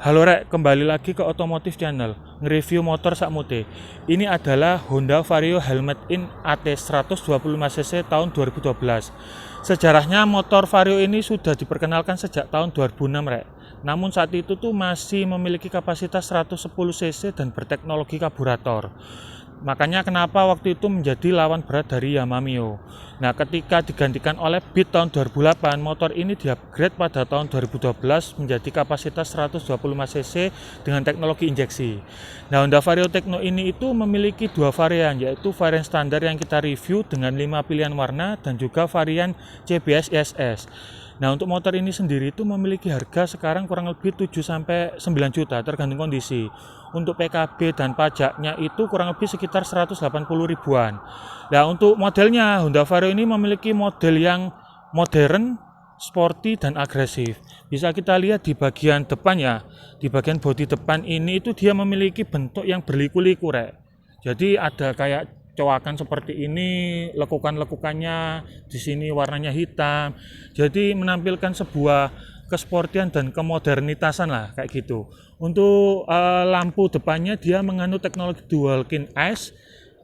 Halo Rek, kembali lagi ke Otomotif Channel, nge-review motor sakmute. Ini adalah Honda Vario Helmet In AT 125cc tahun 2012. Sejarahnya motor Vario ini sudah diperkenalkan sejak tahun 2006 Rek. Namun saat itu tuh masih memiliki kapasitas 110cc dan berteknologi karburator. Makanya kenapa waktu itu menjadi lawan berat dari Yamaha Mio. Nah, ketika digantikan oleh Beat tahun 2008, motor ini di-upgrade pada tahun 2012 menjadi kapasitas 125cc dengan teknologi injeksi. Nah, Honda Vario Tekno ini itu memiliki dua varian, yaitu varian standar yang kita review dengan 5 pilihan warna dan juga varian CBS ISS. Nah, untuk motor ini sendiri itu memiliki harga sekarang kurang lebih 7-9 juta tergantung kondisi. Untuk PKB dan pajaknya itu kurang lebih sekitar 180 ribuan. Nah, untuk modelnya Honda Vario ini memiliki model yang modern, sporty dan agresif. Bisa kita lihat di bagian depan ya. Di bagian bodi depan ini itu dia memiliki bentuk yang berliku-liku, Rek. Jadi ada kayak coakan seperti ini, lekukan-lekukannya di sini warnanya hitam. Jadi menampilkan sebuah kesportian dan kemodernitasan lah kayak gitu. Untuk lampu depannya dia mengandung teknologi dual kin eyes,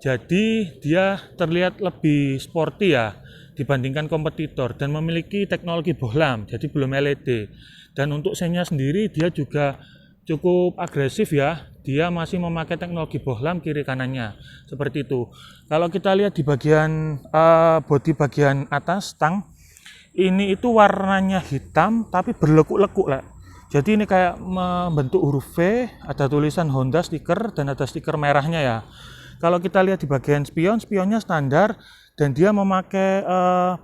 jadi dia terlihat lebih sporty ya dibandingkan kompetitor dan memiliki teknologi bohlam, jadi belum LED. Dan untuk sennya sendiri dia juga cukup agresif ya, dia masih memakai teknologi bohlam kiri kanannya seperti itu. Kalau kita lihat di bagian bodi bagian atas tang ini itu warnanya hitam tapi berlekuk-lekuk lah. Jadi ini kayak membentuk huruf V, ada tulisan Honda stiker dan ada stiker merahnya ya. Kalau kita lihat di bagian spion, spionnya standar dan dia memakai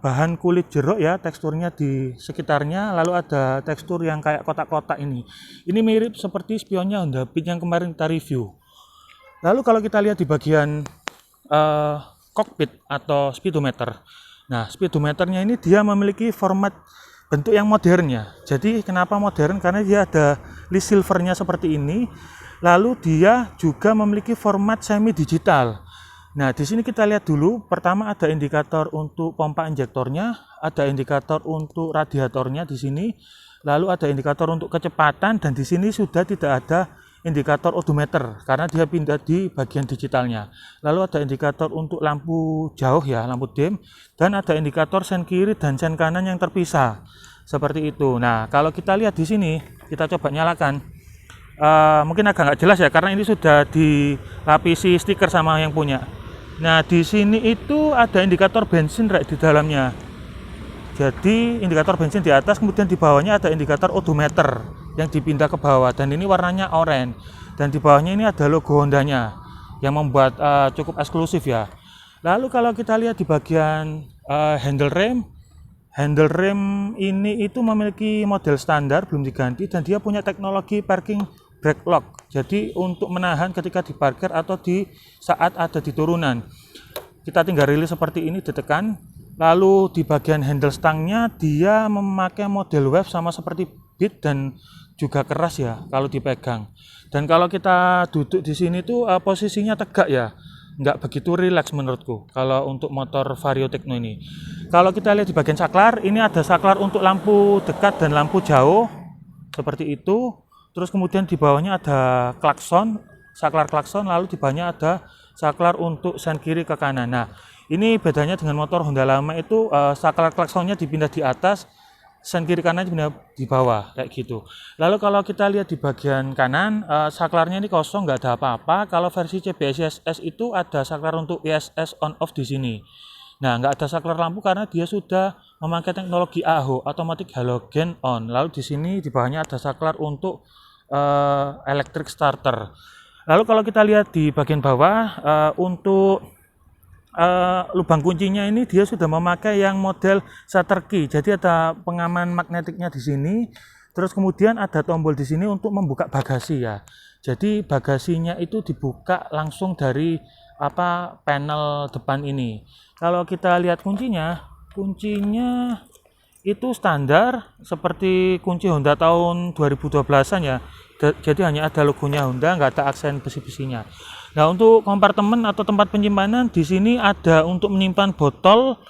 bahan kulit jeruk ya, teksturnya di sekitarnya, lalu ada tekstur yang kayak kotak-kotak ini. Ini mirip seperti spionnya Honda Beat yang kemarin kita review. Lalu kalau kita lihat di bagian kokpit atau speedometer. Nah, speedometernya ini dia memiliki format bentuk yang modern ya. Jadi kenapa modern? Karena dia ada list silvernya seperti ini. Lalu dia juga memiliki format semi digital. Nah, di sini kita lihat dulu. Pertama ada indikator untuk pompa injektornya, ada indikator untuk radiatornya di sini. Lalu ada indikator untuk kecepatan dan di sini sudah tidak ada indikator odometer karena dia pindah di bagian digitalnya. Lalu ada indikator untuk lampu jauh ya, lampu dim, dan ada indikator sen kiri dan sen kanan yang terpisah. Seperti itu. Nah, kalau kita lihat di sini, kita coba nyalakan. Mungkin agak nggak jelas ya karena ini sudah dilapisi stiker sama yang punya. Nah, di sini itu ada indikator bensin di dalamnya. Jadi indikator bensin di atas, kemudian di bawahnya ada indikator odometer yang dipindah ke bawah dan ini warnanya oranye dan di bawahnya ini ada logo Hondanya yang membuat cukup eksklusif ya. Lalu kalau kita lihat di bagian handle rem ini itu memiliki model standar belum diganti dan dia punya teknologi parking brake lock. Jadi untuk menahan ketika diparkir atau di saat ada di turunan. Kita tinggal rilis seperti ini ditekan. Lalu di bagian handle stangnya dia memakai model wave sama seperti Beat dan juga keras ya kalau dipegang. Dan kalau kita duduk di sini tuh posisinya tegak ya, nggak begitu rileks menurutku kalau untuk motor Vario Tekno ini. Kalau kita lihat di bagian saklar, ini ada saklar untuk lampu dekat dan lampu jauh seperti itu. Terus kemudian di bawahnya ada klakson, saklar klakson, lalu di bawahnya ada saklar untuk sen kiri ke kanan. Nah, ini bedanya dengan motor Honda lama itu saklar klaksonnya dipindah di atas, sen kiri kanan dipindah di bawah kayak gitu. Lalu kalau kita lihat di bagian kanan, saklarnya ini kosong, nggak ada apa-apa. Kalau versi CBS ISS itu ada saklar untuk ISS on off di sini. Nah, nggak ada saklar lampu karena dia sudah memakai teknologi AHO, automatic halogen on. Lalu di sini di bawahnya ada saklar untuk electric starter. Lalu kalau kita lihat di bagian bawah untuk lubang kuncinya ini dia sudah memakai yang model shutter key. Jadi ada pengaman magnetiknya di sini. Terus kemudian ada tombol di sini untuk membuka bagasi ya. Jadi bagasinya itu dibuka langsung dari panel depan ini. Kalau kita lihat kuncinya itu standar seperti kunci Honda tahun 2012-an ya. Jadi hanya ada logonya Honda, nggak ada aksen besi-besinya. Nah, untuk kompartemen atau tempat penyimpanan di sini ada untuk menyimpan botol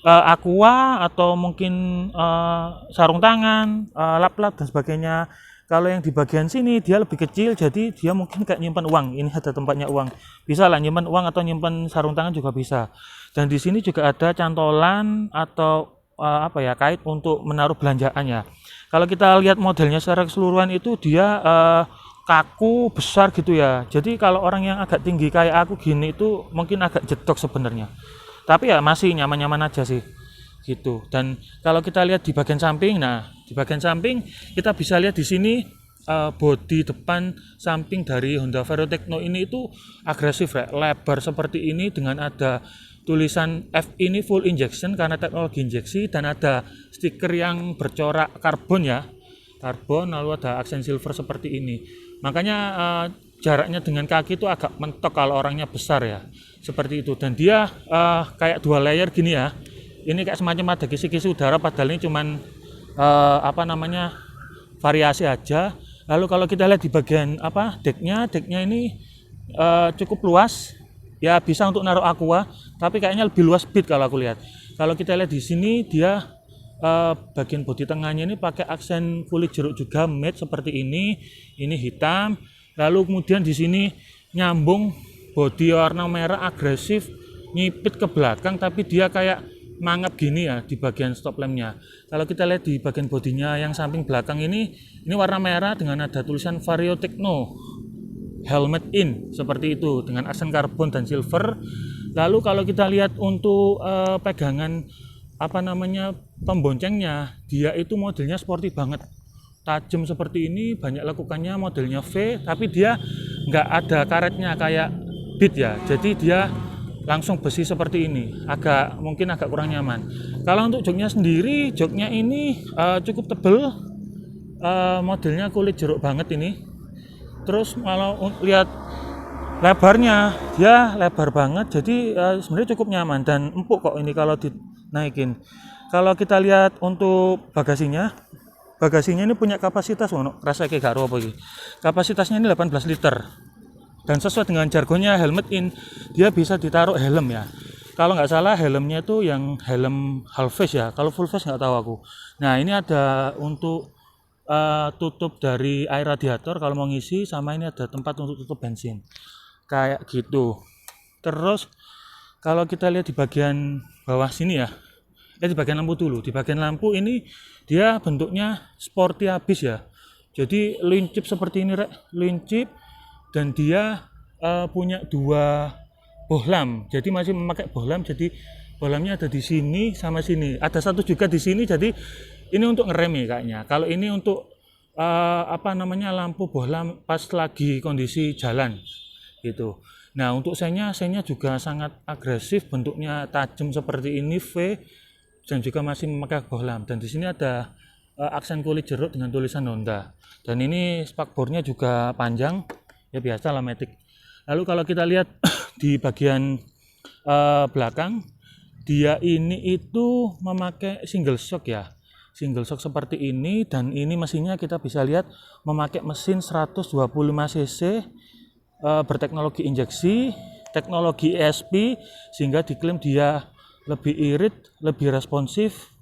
aqua atau mungkin sarung tangan, lap-lap dan sebagainya. Kalau yang di bagian sini dia lebih kecil, jadi dia mungkin kayak nyimpan uang. Ini ada tempatnya uang. Bisa lah nyimpan uang atau nyimpan sarung tangan juga bisa. Dan di sini juga ada cantolan atau kait untuk menaruh belanjaannya. Kalau kita lihat modelnya secara keseluruhan itu dia kaku besar gitu ya. Jadi kalau orang yang agak tinggi kayak aku gini itu mungkin agak jedok sebenarnya. Tapi ya masih nyaman-nyaman aja sih gitu. Dan kalau kita lihat di bagian samping, nah di bagian samping kita bisa lihat di sini bodi depan samping dari Honda Vario Tekno ini itu agresif ya, lebar seperti ini dengan ada tulisan F ini full injection karena teknologi injeksi, dan ada stiker yang bercorak karbon ya, karbon, lalu ada aksen silver seperti ini. Makanya jaraknya dengan kaki itu agak mentok kalau orangnya besar ya, seperti itu. Dan dia kayak dua layer gini ya. Ini kayak semacam ada kisi-kisi udara, padahal ini cuman variasi aja. Lalu kalau kita lihat di bagian decknya ini cukup luas ya, bisa untuk naruh aqua, tapi kayaknya lebih luas Beat kalau aku lihat. Kalau kita lihat di sini dia bagian bodi tengahnya ini pakai aksen kulit jeruk juga matte seperti ini hitam. Lalu kemudian di sini nyambung bodi warna merah agresif nyipit ke belakang, tapi dia kayak mangap gini ya di bagian stop lampnya. Kalau kita lihat di bagian bodinya yang samping belakang ini warna merah dengan ada tulisan Vario Tekno Helmet In seperti itu dengan aksen karbon dan silver. Lalu kalau kita lihat untuk pegangan pemboncengnya, dia itu modelnya sporty banget, tajam seperti ini, banyak lekukannya, modelnya V, tapi dia nggak ada karetnya kayak Beat ya, jadi dia langsung besi seperti ini, mungkin agak kurang nyaman. Kalau untuk joknya sendiri, joknya ini cukup tebel, modelnya kulit jeruk banget ini. Terus kalau lihat lebarnya, dia lebar banget, jadi sebenarnya cukup nyaman dan empuk kok ini kalau dinaikin. Kalau kita lihat untuk bagasinya ini punya kapasitas, rasa kayak gak apa ini. Kapasitasnya ini 18 liter. Dan sesuai dengan jargonnya Helmet In, dia bisa ditaruh helm ya. Kalau nggak salah helmnya itu yang helm half face ya. Kalau full face nggak tahu aku. Nah ini ada untuk tutup dari air radiator kalau mau ngisi, sama ini ada tempat untuk tutup bensin. Kayak gitu. Terus kalau kita lihat di bagian bawah sini ya. Di bagian lampu dulu. Di bagian lampu ini dia bentuknya sporty habis ya. Jadi lincip seperti ini lincip. Dan dia punya dua bohlam, jadi masih memakai bohlam, jadi bohlamnya ada di sini sama sini, ada satu juga di sini, jadi ini untuk ngerem ya kayaknya. Kalau ini untuk lampu bohlam pas lagi kondisi jalan gitu. Nah untuk senya juga sangat agresif, bentuknya tajam seperti ini V, dan juga masih memakai bohlam. Dan di sini ada aksen kulit jeruk dengan tulisan Honda. Dan ini spakbornya juga panjang. Ya biasa lah Matic. Lalu kalau kita lihat di bagian belakang, dia ini itu memakai single shock ya, single shock seperti ini. Dan ini mesinnya kita bisa lihat memakai mesin 125 cc berteknologi injeksi, teknologi ESP, sehingga diklaim dia lebih irit, lebih responsif,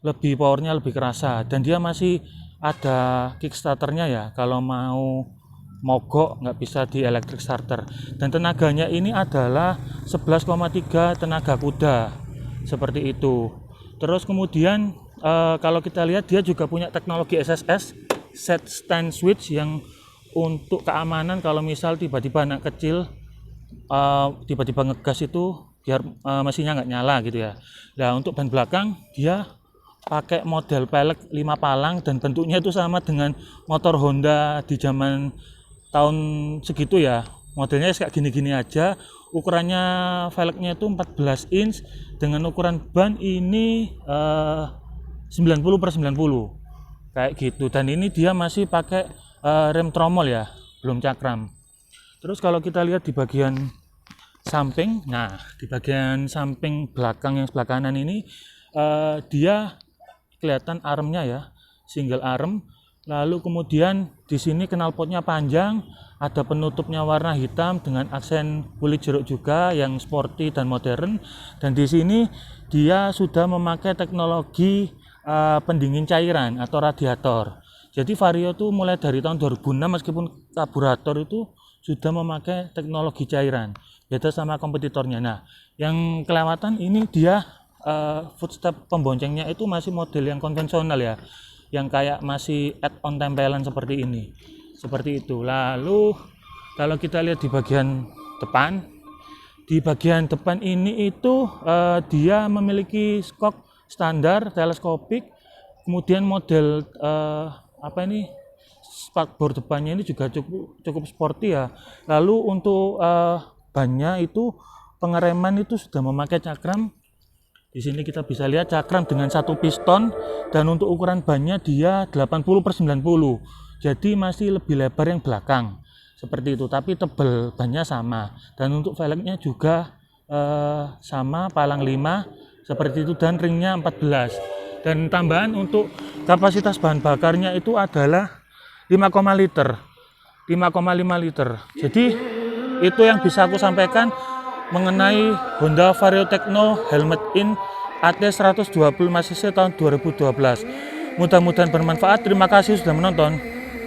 lebih powernya lebih kerasa. Dan dia masih ada kickstarternya ya, kalau mau mogok nggak bisa di electric starter. Dan tenaganya ini adalah 11,3 tenaga kuda seperti itu. Terus kemudian kalau kita lihat dia juga punya teknologi SSS, set stand switch, yang untuk keamanan kalau misal tiba-tiba anak kecil tiba-tiba ngegas itu biar mesinnya nggak nyala gitu ya. Nah untuk ban belakang dia pakai model pelek 5 palang, dan bentuknya itu sama dengan motor Honda di zaman tahun segitu ya, modelnya kayak gini-gini aja. Ukurannya velgnya itu 14 inch dengan ukuran ban ini 90/90 kayak gitu. Dan ini dia masih pakai rem tromol ya, belum cakram. Terus kalau kita lihat di bagian samping, nah di bagian samping belakang yang sebelah kanan ini dia kelihatan armnya ya, single arm. Lalu kemudian di sini knalpotnya panjang, ada penutupnya warna hitam dengan aksen kulit jeruk juga yang sporty dan modern. Dan di sini dia sudah memakai teknologi pendingin cairan atau radiator. Jadi Vario tuh mulai dari tahun 2006 meskipun karburator itu sudah memakai teknologi cairan, beda sama kompetitornya. Nah, yang kelewatan ini dia footstep pemboncengnya itu masih model yang konvensional ya, yang kayak masih add-on tempelan seperti ini, seperti itu. Lalu kalau kita lihat di bagian depan ini itu dia memiliki skok standar teleskopik, kemudian model spakbor depannya ini juga cukup sporty ya. Lalu untuk bannya itu pengereman itu sudah memakai cakram. Di sini kita bisa lihat cakram dengan satu piston, dan untuk ukuran bannya dia 80/90. Jadi masih lebih lebar yang belakang. Seperti itu, tapi tebal bannya sama. Dan untuk velgnya juga sama, palang 5 seperti itu, dan ringnya 14. Dan tambahan untuk kapasitas bahan bakarnya itu adalah 5,5 liter. Jadi itu yang bisa aku sampaikan mengenai Honda Vario Tekno Helmet In AT 125 cc tahun 2012. Mudah-mudahan bermanfaat. Terima kasih sudah menonton.